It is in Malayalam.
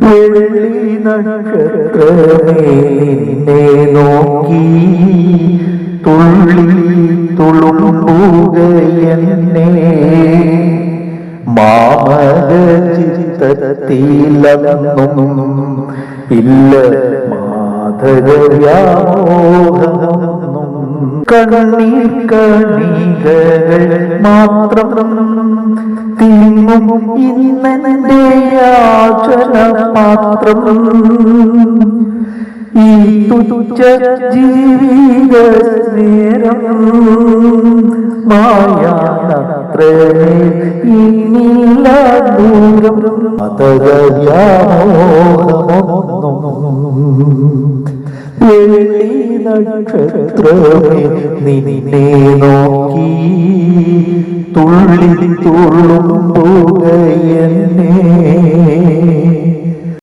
വെള്ളി നക്ഷത്രമേ നിന്നെ നോക്കി തുള്ളി തുളുമ്പുകയെന്നെ മാമക ചിത്തത്തിലൊന്നും ഇല്ല മാധവ്യാമോഹമൊന്നും കണ്ണീർ കണികകൾ മാത്രം തിങ്ങും ഇന്നെന്റെ യാചന മാത്രം ഈ തുച്ഛ ജീവിത നേരം മായാത്രേ ഇനില്ല ദൂരം വെള്ളി നക്ഷത്രമേ നിന്നെ നോക്കി തുള്ളി തുള്ളുമ്പോകയെന്നെ